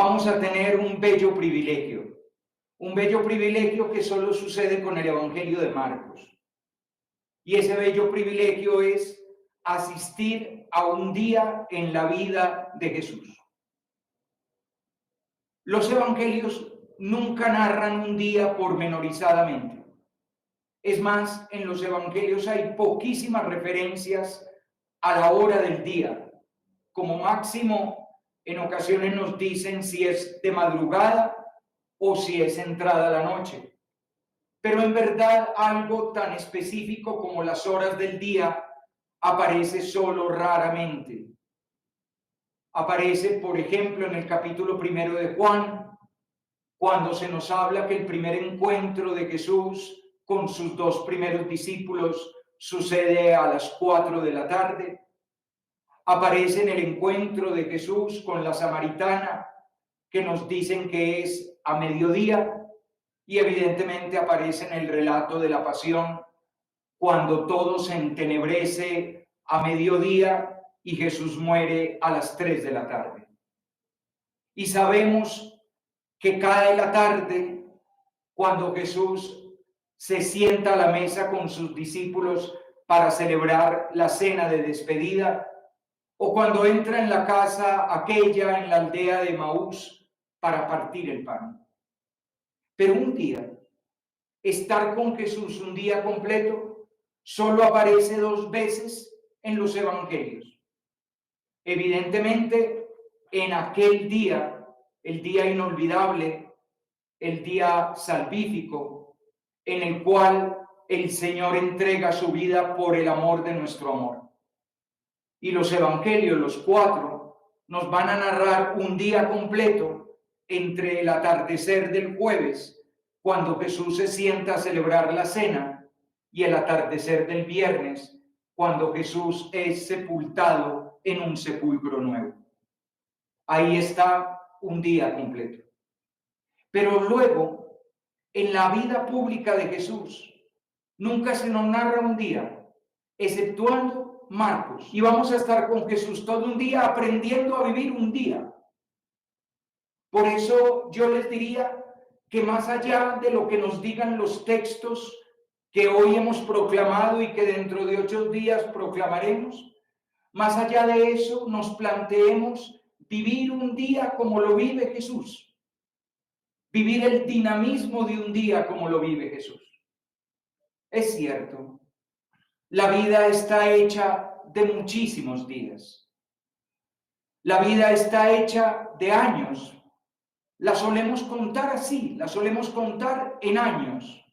vamos a tener un bello privilegio que solo sucede con el Evangelio de Marcos. Y ese bello privilegio es asistir a un día en la vida de Jesús. Los evangelios nunca narran un día pormenorizadamente. Es más, en los evangelios hay poquísimas referencias a la hora del día. Como máximo, en ocasiones nos dicen si es de madrugada o si es entrada la noche. Pero en verdad algo tan específico como las horas del día aparece solo raramente. Aparece, por ejemplo, en el capítulo 1 de Juan, cuando se nos habla que el primer encuentro de Jesús con sus dos primeros discípulos sucede a las 4 de la tarde. Aparece en el encuentro de Jesús con la samaritana, que nos dicen que es a mediodía, y evidentemente aparece en el relato de la pasión, cuando todo se entenebrece a mediodía y Jesús muere a las 3 de la tarde. Y sabemos que cae la tarde cuando Jesús se sienta a la mesa con sus discípulos para celebrar la cena de despedida, o cuando entra en la casa aquella en la aldea de Maús para partir el pan. Pero un día, estar con Jesús un día completo, solo aparece 2 veces en los evangelios. Evidentemente, en aquel día, el día inolvidable, el día salvífico, en el cual el Señor entrega su vida por el amor de nuestro amor. Y los evangelios, los 4, nos van a narrar un día completo entre el atardecer del jueves, cuando Jesús se sienta a celebrar la cena, y el atardecer del viernes, cuando Jesús es sepultado en un sepulcro nuevo. Ahí está un día completo. Pero luego, en la vida pública de Jesús, nunca se nos narra un día, exceptuando Marcos. Y vamos a estar con Jesús todo un día aprendiendo a vivir un día. Por eso yo les diría que más allá de lo que nos digan los textos que hoy hemos proclamado y que dentro de 8 días proclamaremos, más allá de eso nos planteemos vivir un día como lo vive Jesús. Vivir el dinamismo de un día como lo vive Jesús. Es cierto, la vida está hecha de muchísimos días. La vida está hecha de años. La solemos contar así, la solemos contar en años.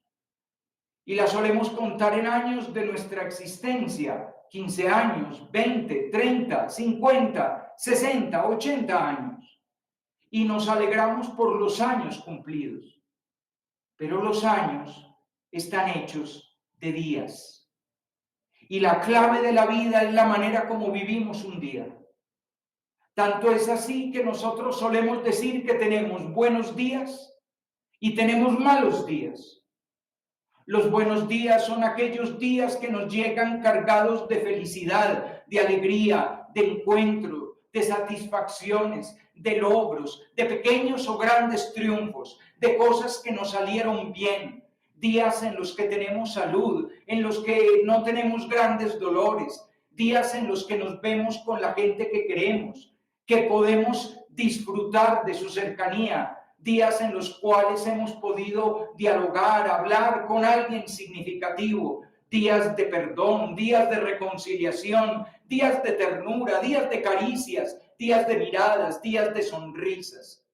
Y la solemos contar en años de nuestra existencia, 15 años, 20, 30, 50, 60, 80 años. Y nos alegramos por los años cumplidos. Pero los años están hechos de días. Y la clave de la vida es la manera como vivimos un día. Tanto es así que nosotros solemos decir que tenemos buenos días y tenemos malos días. Los buenos días son aquellos días que nos llegan cargados de felicidad, de alegría, de encuentro, de satisfacciones, de logros, de pequeños o grandes triunfos, de cosas que nos salieron bien. Días en los que tenemos salud, en los que no tenemos grandes dolores, días en los que nos vemos con la gente que queremos, que podemos disfrutar de su cercanía, días en los cuales hemos podido dialogar, hablar con alguien significativo, días de perdón, días de reconciliación, días de ternura, días de caricias, días de miradas, días de sonrisas.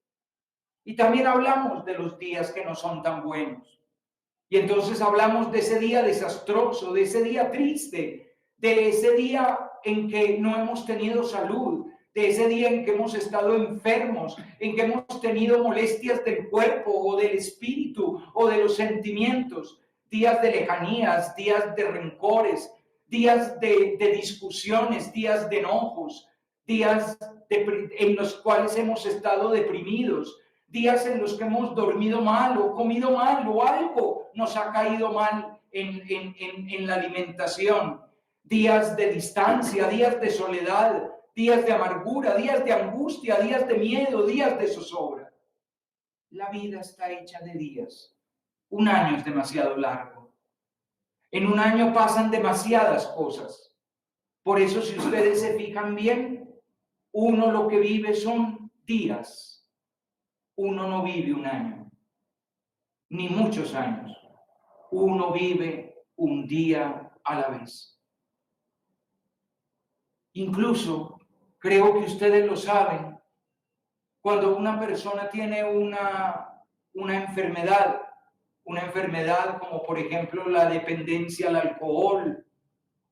Y también hablamos de los días que no son tan buenos. Y entonces hablamos de ese día desastroso, de ese día triste, de ese día en que no hemos tenido salud, de ese día en que hemos estado enfermos, en que hemos tenido molestias del cuerpo o del espíritu o de los sentimientos, días de lejanías, días de rencores, días de discusiones, días de enojos, días en los cuales hemos estado deprimidos, días en los que hemos dormido mal o comido mal o algo nos ha caído mal en la alimentación, días de distancia, días de soledad, días de amargura, días de angustia, días de miedo, días de zozobra. La vida está hecha de días. Un año es demasiado largo. En un año pasan demasiadas cosas. Por eso, si ustedes se fijan bien, uno lo que vive son días. Uno no vive un año, ni muchos años. Uno vive un día a la vez. Incluso, creo que ustedes lo saben, cuando una persona tiene una enfermedad como por ejemplo la dependencia al alcohol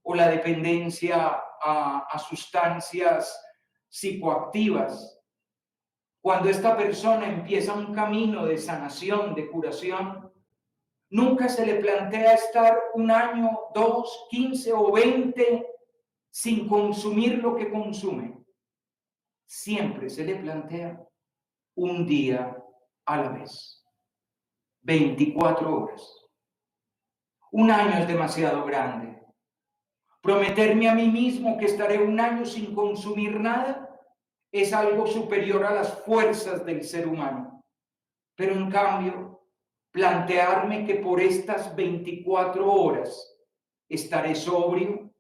o la dependencia a sustancias psicoactivas, cuando esta persona empieza un camino de sanación, de curación, nunca se le plantea estar un año, 2, 15 o 20 sin consumir lo que consume. Siempre se le plantea un día a la vez, 24 horas. Un año es demasiado grande. Prometerme a mí mismo que estaré un año sin consumir nada es algo superior a las fuerzas del ser humano. Pero en cambio, plantearme que por estas 24 horas estaré sobrio,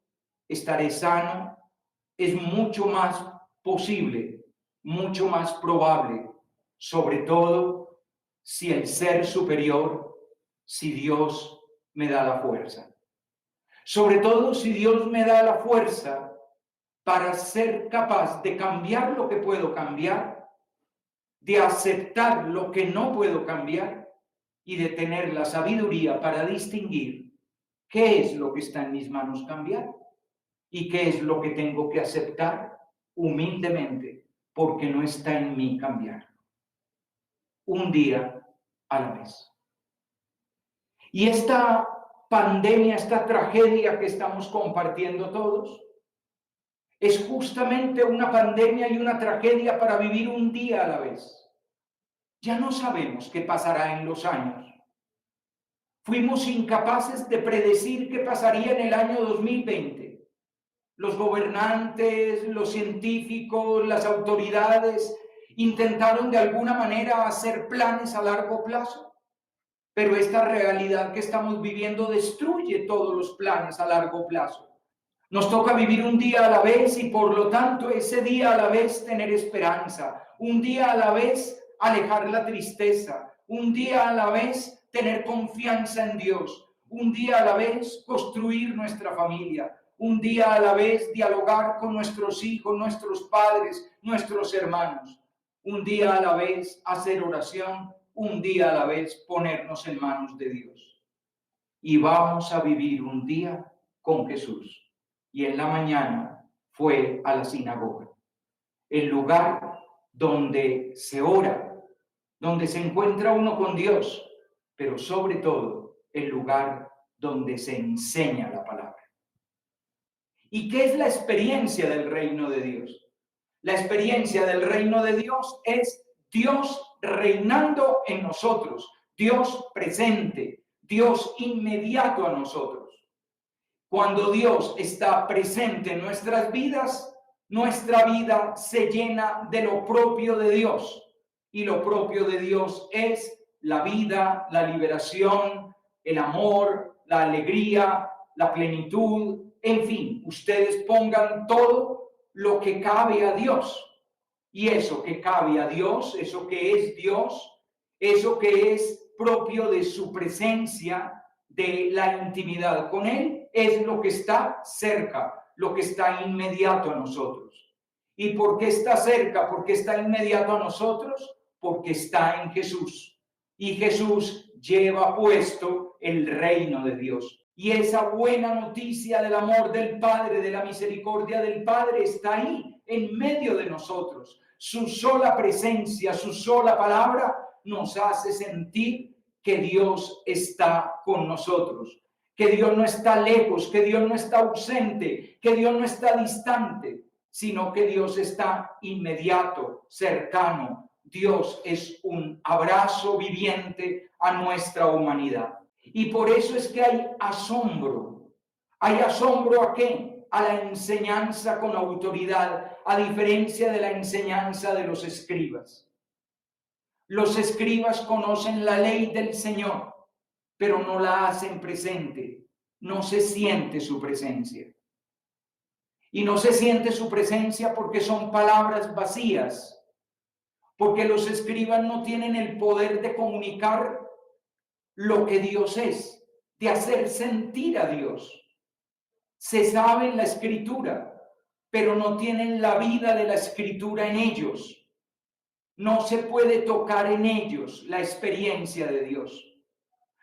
estaré sano, es mucho más posible, mucho más probable, sobre todo si el ser superior, si Dios me da la fuerza. Sobre todo si Dios me da la fuerza para ser capaz de cambiar lo que puedo cambiar, de aceptar lo que no puedo cambiar y de tener la sabiduría para distinguir qué es lo que está en mis manos cambiar y qué es lo que tengo que aceptar humildemente porque no está en mí cambiar. Un día a la vez. Y esta pandemia, esta tragedia que estamos compartiendo todos, es justamente una pandemia y una tragedia para vivir un día a la vez. Ya no sabemos qué pasará en los años. Fuimos incapaces de predecir qué pasaría en el año 2020. Los gobernantes, los científicos, las autoridades intentaron de alguna manera hacer planes a largo plazo, pero esta realidad que estamos viviendo destruye todos los planes a largo plazo. Nos toca vivir un día a la vez y por lo tanto ese día a la vez tener esperanza, un día a la vez alejar la tristeza, un día a la vez tener confianza en Dios, un día a la vez construir nuestra familia, un día a la vez dialogar con nuestros hijos, nuestros padres, nuestros hermanos, un día a la vez hacer oración, un día a la vez ponernos en manos de Dios. Y vamos a vivir un día con Jesús. Y en la mañana fue a la sinagoga, el lugar donde se ora, donde se encuentra uno con Dios, pero sobre todo el lugar donde se enseña la palabra. ¿Y qué es la experiencia del reino de Dios? La experiencia del reino de Dios es Dios reinando en nosotros, Dios presente, Dios inmediato a nosotros. Cuando Dios está presente en nuestras vidas, nuestra vida se llena de lo propio de Dios. Y lo propio de Dios es la vida, la liberación, el amor, la alegría, la plenitud. En fin, ustedes pongan todo lo que cabe a Dios. Y eso que cabe a Dios, eso que es Dios, eso que es propio de su presencia, de la intimidad con Él, es lo que está cerca, lo que está inmediato a nosotros. ¿Y por qué está cerca? ¿Por qué está inmediato a nosotros? Porque está en Jesús. Y Jesús lleva puesto el reino de Dios. Y esa buena noticia del amor del Padre, de la misericordia del Padre, está ahí, en medio de nosotros. Su sola presencia, su sola palabra nos hace sentir que Dios está con nosotros, que Dios no está lejos, que Dios no está ausente, que Dios no está distante, sino que Dios está inmediato, cercano. Dios es un abrazo viviente a nuestra humanidad. Y por eso es que hay asombro. ¿Hay asombro a qué? a la enseñanza con autoridad, a diferencia de la enseñanza de los escribas. Los escribas conocen la ley del Señor, pero no la hacen presente, no se siente su presencia. Y no se siente su presencia porque son palabras vacías, porque los escribas no tienen el poder de comunicar lo que Dios es, de hacer sentir a Dios. Se sabe en la Escritura, pero no tienen la vida de la Escritura en ellos. No se puede tocar en ellos la experiencia de Dios.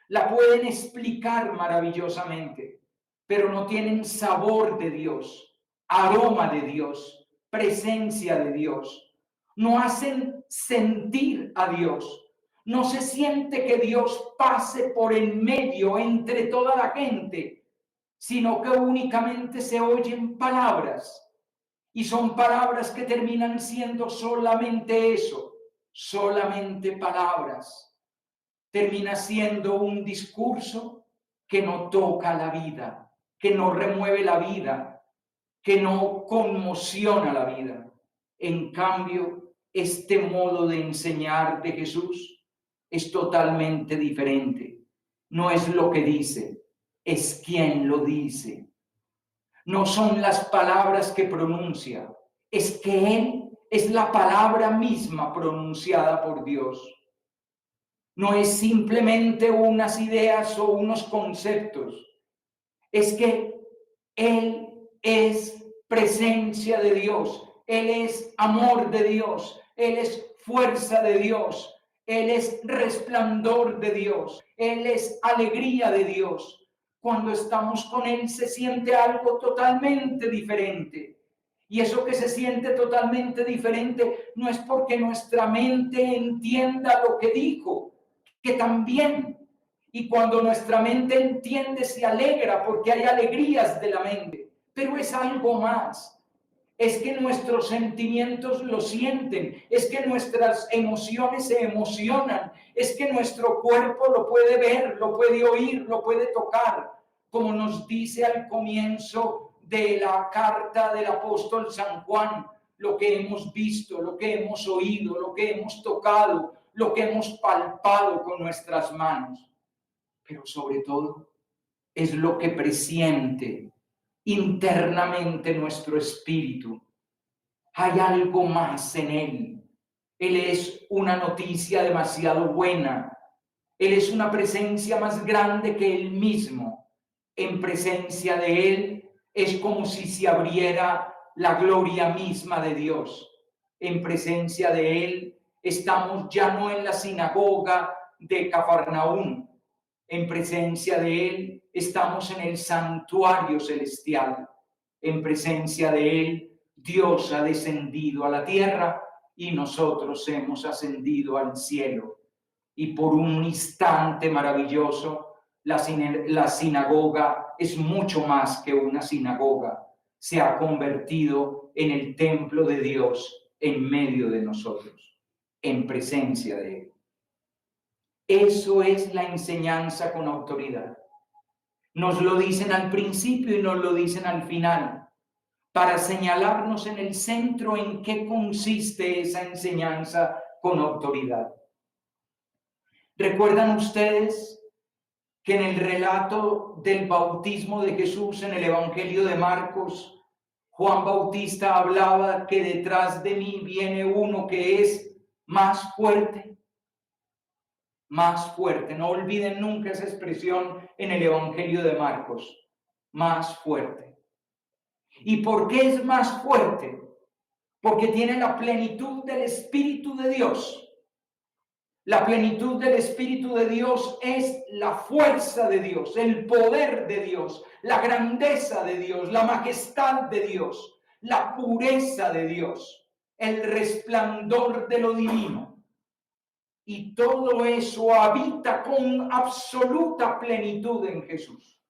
La pueden explicar maravillosamente, pero no tienen sabor de Dios, aroma de Dios, presencia de Dios. No hacen sentir a Dios. No se siente que Dios pase por en medio entre toda la gente, sino que únicamente se oyen palabras. Y son palabras que terminan siendo solamente eso, solamente palabras. Termina siendo un discurso que no toca la vida, que no remueve la vida, que no conmociona la vida. En cambio, este modo de enseñar de Jesús es totalmente diferente. No es lo que dice, es quien lo dice. No son las palabras que pronuncia, es que Él es la palabra misma pronunciada por Dios. No es simplemente unas ideas o unos conceptos, es que Él es presencia de Dios, Él es amor de Dios, Él es fuerza de Dios, Él es resplandor de Dios, Él es alegría de Dios. Cuando estamos con Él se siente algo totalmente diferente. Y eso que se siente totalmente diferente no es porque nuestra mente entienda lo que dijo, que también. Y cuando nuestra mente entiende, se alegra porque hay alegrías de la mente. Pero es algo más. Es que nuestros sentimientos lo sienten. Es que nuestras emociones se emocionan. Es que nuestro cuerpo lo puede ver, lo puede oír, lo puede tocar. Como nos dice al comienzo de la carta del apóstol San Juan, lo que hemos visto, lo que hemos oído, lo que hemos tocado, lo que hemos palpado con nuestras manos. Pero sobre todo es lo que presiente internamente nuestro espíritu. Hay algo más en Él. Él es una noticia demasiado buena. Él es una presencia más grande que Él mismo. En presencia de Él es como si se abriera la gloria misma de Dios. En presencia de Él estamos ya no en la sinagoga de Cafarnaúm. En presencia de Él estamos en el santuario celestial. En presencia de Él, Dios ha descendido a la tierra y nosotros hemos ascendido al cielo. Y por un instante maravilloso, la sinagoga es mucho más que una sinagoga. Se ha convertido en el templo de Dios en medio de nosotros, en presencia de Él. Eso es la enseñanza con autoridad. Nos lo dicen al principio y nos lo dicen al final, para señalarnos en el centro en qué consiste esa enseñanza con autoridad. ¿Recuerdan ustedes que en el relato del bautismo de Jesús en el Evangelio de Marcos, Juan Bautista hablaba que detrás de mí viene uno que es más fuerte? Más fuerte. No olviden nunca esa expresión en el Evangelio de Marcos. Más fuerte. ¿Y por qué es más fuerte? Porque tiene la plenitud del Espíritu de Dios. La plenitud del Espíritu de Dios es la fuerza de Dios, el poder de Dios, la grandeza de Dios, la majestad de Dios, la pureza de Dios, el resplandor de lo divino. Y todo eso habita con absoluta plenitud en Jesús.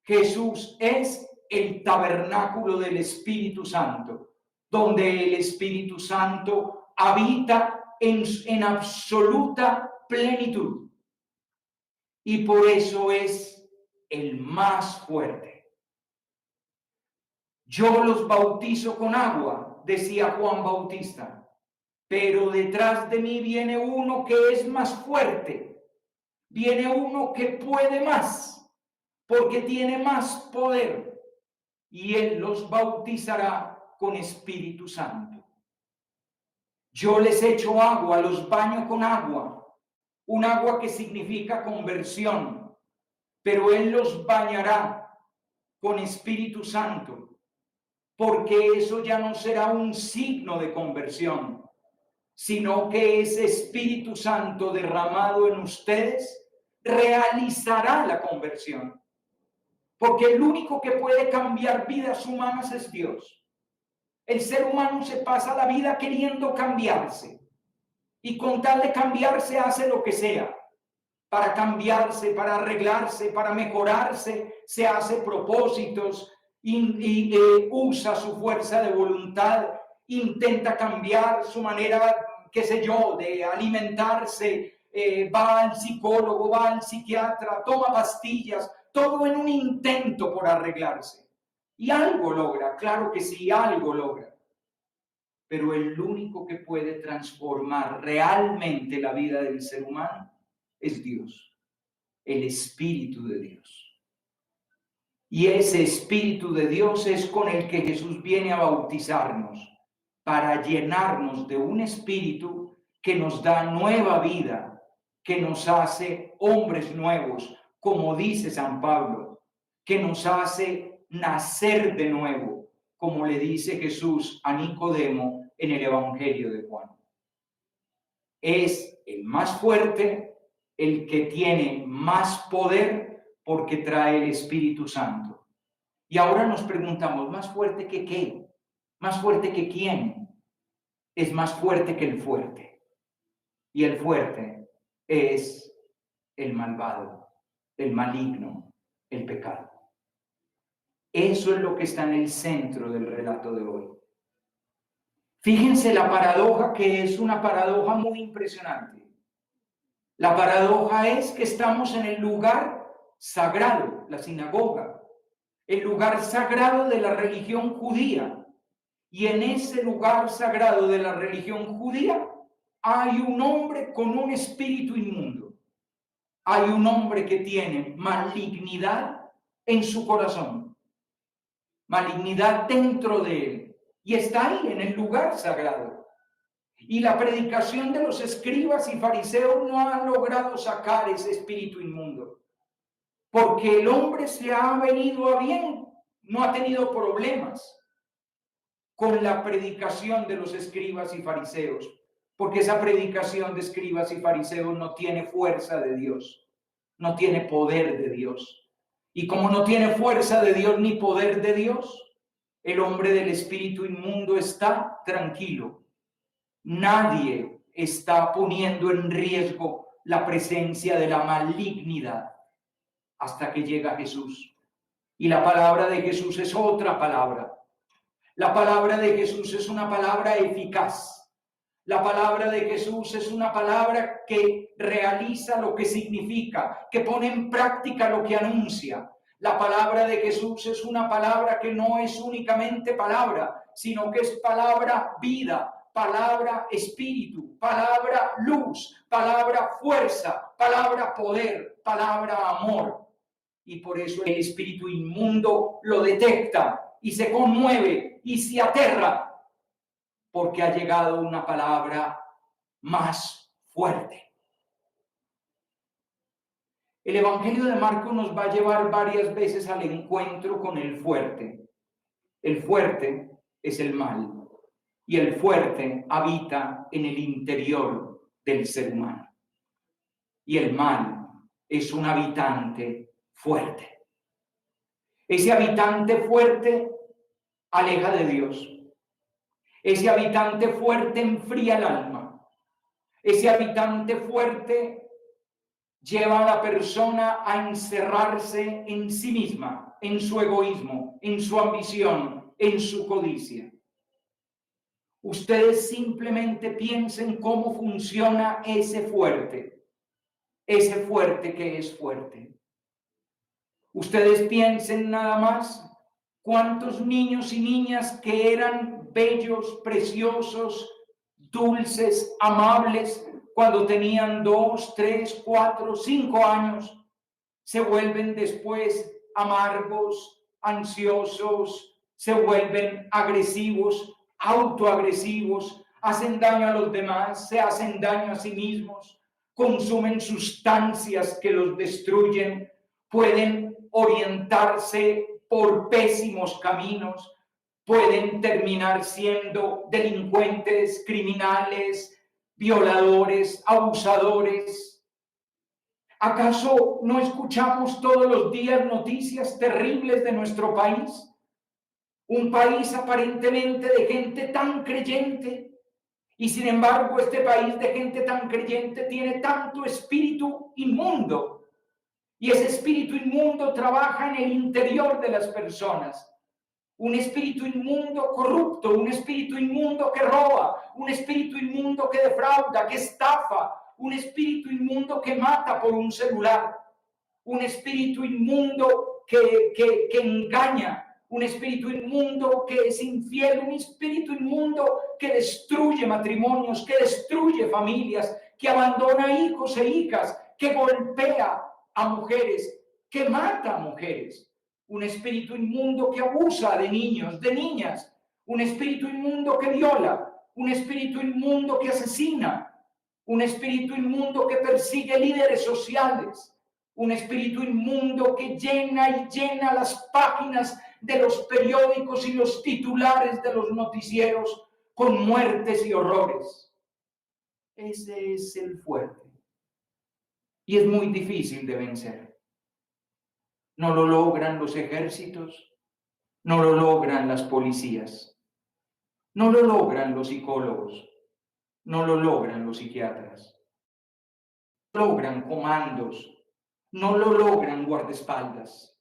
Jesús es el tabernáculo del Espíritu Santo, donde el Espíritu Santo habita en absoluta plenitud. Y por eso es el más fuerte. Yo los bautizo con agua, decía Juan Bautista, pero detrás de mí viene uno que es más fuerte, viene uno que puede más, porque tiene más poder, y él los bautizará con Espíritu Santo. Yo les echo agua, los baño con agua, un agua que significa conversión, pero él los bañará con Espíritu Santo, porque eso ya no será un signo de conversión, sino que ese Espíritu Santo derramado en ustedes realizará la conversión. Porque el único que puede cambiar vidas humanas es Dios. El ser humano se pasa la vida queriendo cambiarse, y con tal de cambiarse hace lo que sea. Para cambiarse, para arreglarse, para mejorarse, se hace propósitos y usa su fuerza de voluntad, intenta cambiar su manera, qué sé yo, de alimentarse, va al psicólogo, va al psiquiatra, toma pastillas, todo en un intento por arreglarse. Y algo logra, claro que sí, algo logra. Pero el único que puede transformar realmente la vida del ser humano es Dios, el Espíritu de Dios. Y ese Espíritu de Dios es con el que Jesús viene a bautizarnos, para llenarnos de un espíritu que nos da nueva vida, que nos hace hombres nuevos, como dice San Pablo, que nos hace nacer de nuevo, como le dice Jesús a Nicodemo en el Evangelio de Juan. Es el más fuerte, el que tiene más poder, porque trae el Espíritu Santo. Y ahora nos preguntamos, ¿más fuerte que qué? ¿Más fuerte que quién? Es más fuerte que el fuerte. Y el fuerte es el malvado, el maligno, el pecado. Eso es lo que está en el centro del relato de hoy. Fíjense la paradoja, que es una paradoja muy impresionante. La paradoja es que estamos en el lugar sagrado, la sinagoga, el lugar sagrado de la religión judía. Y en ese lugar sagrado de la religión judía hay un hombre con un espíritu inmundo. Hay un hombre que tiene malignidad en su corazón, malignidad dentro de él, y está ahí en el lugar sagrado. Y la predicación de los escribas y fariseos no ha logrado sacar ese espíritu inmundo, porque el hombre se ha venido a bien, no ha tenido problemas con la predicación de los escribas y fariseos, porque esa predicación de escribas y fariseos no tiene fuerza de Dios, no tiene poder de Dios. Y como no tiene fuerza de Dios ni poder de Dios, el hombre del espíritu inmundo está tranquilo. Nadie está poniendo en riesgo la presencia de la malignidad hasta que llega Jesús. Y la palabra de Jesús es otra palabra. La palabra de Jesús es una palabra eficaz. La palabra de Jesús es una palabra que realiza lo que significa, que pone en práctica lo que anuncia. La palabra de Jesús es una palabra que no es únicamente palabra, sino que es palabra vida, palabra espíritu, palabra luz, palabra fuerza, palabra poder, palabra amor. Y por eso el espíritu inmundo lo detecta y se conmueve y se aterra, porque ha llegado una palabra más fuerte. El Evangelio de Marcos nos va a llevar varias veces al encuentro con el fuerte. El fuerte es el mal, y el fuerte habita en el interior del ser humano. Y el mal es un habitante fuerte. Ese habitante fuerte aleja de Dios. Ese habitante fuerte enfría el alma. Ese habitante fuerte lleva a la persona a encerrarse en sí misma, en su egoísmo, en su ambición, en su codicia. Ustedes simplemente piensen cómo funciona ese fuerte que es fuerte. Ustedes piensen nada más ¿Cuántos niños y niñas que eran bellos, preciosos, dulces, amables, cuando tenían 2, 3, 4, 5 años, se vuelven después amargos, ansiosos, se vuelven agresivos, autoagresivos, hacen daño a los demás, se hacen daño a sí mismos, consumen sustancias que los destruyen, pueden orientarse por pésimos caminos, pueden terminar siendo delincuentes, criminales, violadores, abusadores? ¿Acaso no escuchamos todos los días noticias terribles de nuestro país? Un país aparentemente de gente tan creyente, y sin embargo este país de gente tan creyente tiene tanto espíritu inmundo, y ese espíritu inmundo trabaja en el interior de las personas. Un espíritu inmundo corrupto, un espíritu inmundo que roba, un espíritu inmundo que defrauda, que estafa, un espíritu inmundo que mata por un celular, un espíritu inmundo que engaña, un espíritu inmundo que es infiel, un espíritu inmundo que destruye matrimonios, que destruye familias, que abandona hijos e hijas, que golpea a mujeres, que mata a mujeres. Un espíritu inmundo que abusa de niños, de niñas, un espíritu inmundo que viola, un espíritu inmundo que asesina, un espíritu inmundo que persigue líderes sociales, un espíritu inmundo que llena y llena las páginas de los periódicos y los titulares de los noticieros con muertes y horrores. Ese es el fuerte. Y es muy difícil de vencer. No lo logran los ejércitos, no lo logran las policías, no lo logran los psicólogos, no lo logran los psiquiatras, no lo logran comandos, no lo logran guardaespaldas,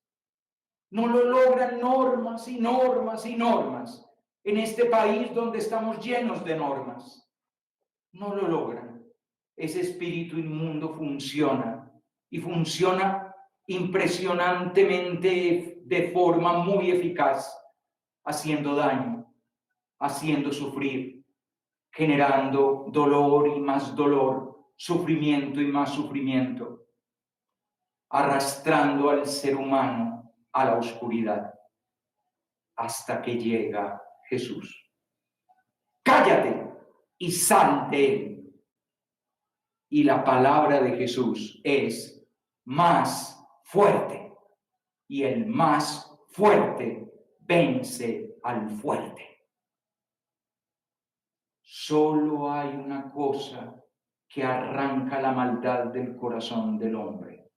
no lo logran normas y normas y normas en este país donde estamos llenos de normas. No lo logran. Ese espíritu inmundo funciona y funciona impresionantemente de forma muy eficaz, haciendo daño, haciendo sufrir, generando dolor y más dolor, sufrimiento y más sufrimiento, arrastrando al ser humano a la oscuridad hasta que llega Jesús. Cállate y sal de él. Y la palabra de Jesús es más fuerte, y el más fuerte vence al fuerte. Solo hay una cosa que arranca la maldad del corazón del hombre: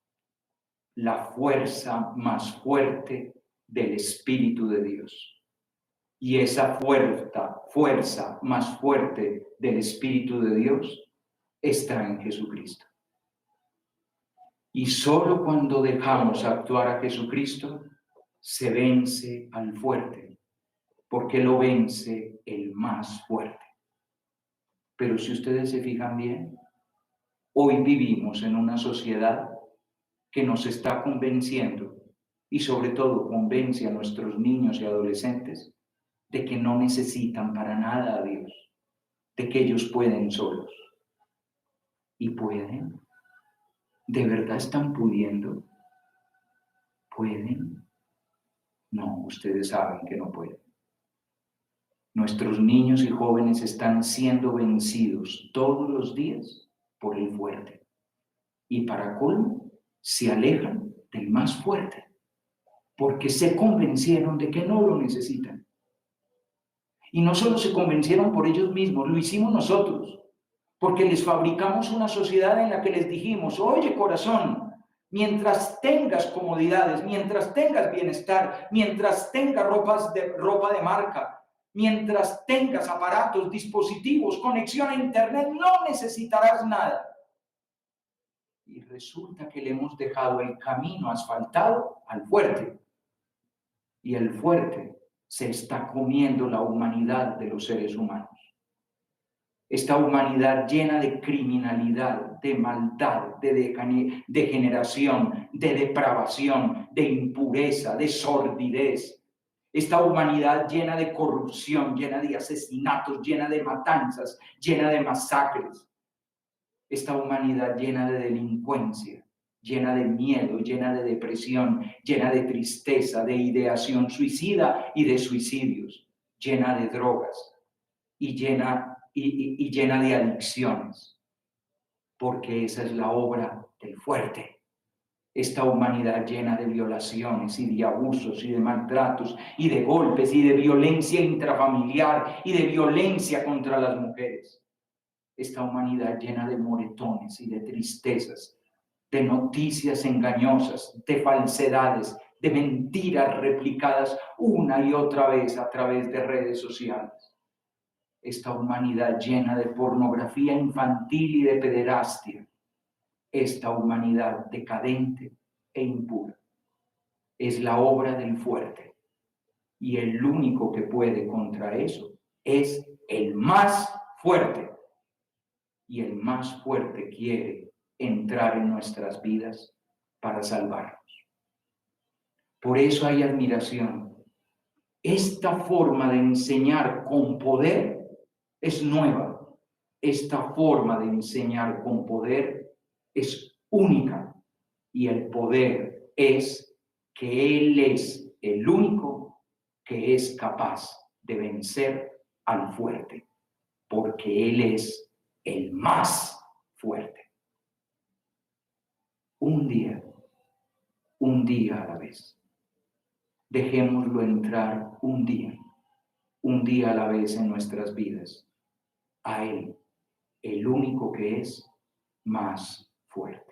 la fuerza más fuerte del Espíritu de Dios. Y esa fuerza más fuerte del Espíritu de Dios está en Jesucristo. Y solo cuando dejamos actuar a Jesucristo se vence al fuerte, porque lo vence el más fuerte. Pero si ustedes se fijan bien, hoy vivimos en una sociedad que nos está convenciendo, y sobre todo convence a nuestros niños y adolescentes, de que no necesitan para nada a Dios, de que ellos pueden solos. ¿Y pueden? ¿De verdad están pudiendo? ¿Pueden? No, ustedes saben que no pueden. Nuestros niños y jóvenes están siendo vencidos todos los días por el fuerte. Y para colmo, se alejan del más fuerte, porque se convencieron de que no lo necesitan. Y no solo se convencieron por ellos mismos, lo hicimos nosotros, porque les fabricamos una sociedad en la que les dijimos: oye, corazón, mientras tengas comodidades, mientras tengas bienestar, mientras tengas ropa de marca, mientras tengas aparatos, dispositivos, conexión a internet, no necesitarás nada. Y resulta que le hemos dejado el camino asfaltado al fuerte. Y el fuerte se está comiendo la humanidad de los seres humanos. Esta humanidad llena de criminalidad, de maldad, de degeneración, de depravación, de impureza, de sordidez, esta humanidad llena de corrupción, llena de asesinatos, llena de matanzas, llena de masacres, esta humanidad llena de delincuencia, llena de miedo, llena de depresión, llena de tristeza, de ideación suicida y de suicidios, llena de drogas y llena de adicciones, porque esa es la obra del fuerte. Esta humanidad llena de violaciones y de abusos y de maltratos y de golpes y de violencia intrafamiliar y de violencia contra las mujeres. Esta humanidad llena de moretones y de tristezas, de noticias engañosas, de falsedades, de mentiras replicadas una y otra vez a través de redes sociales. Esta humanidad llena de pornografía infantil y de pederastia. Esta humanidad decadente e impura es la obra del fuerte, y el único que puede contra eso es el más fuerte, y el más fuerte quiere entrar en nuestras vidas para salvarnos. Por eso hay admiración. Esta forma de enseñar con poder es nueva. Esta forma de enseñar con poder es única, y el poder es que Él es el único que es capaz de vencer al fuerte, porque Él es el más fuerte. Un día a la vez. Dejémoslo entrar un día a la vez en nuestras vidas, a Él, el único que es más fuerte.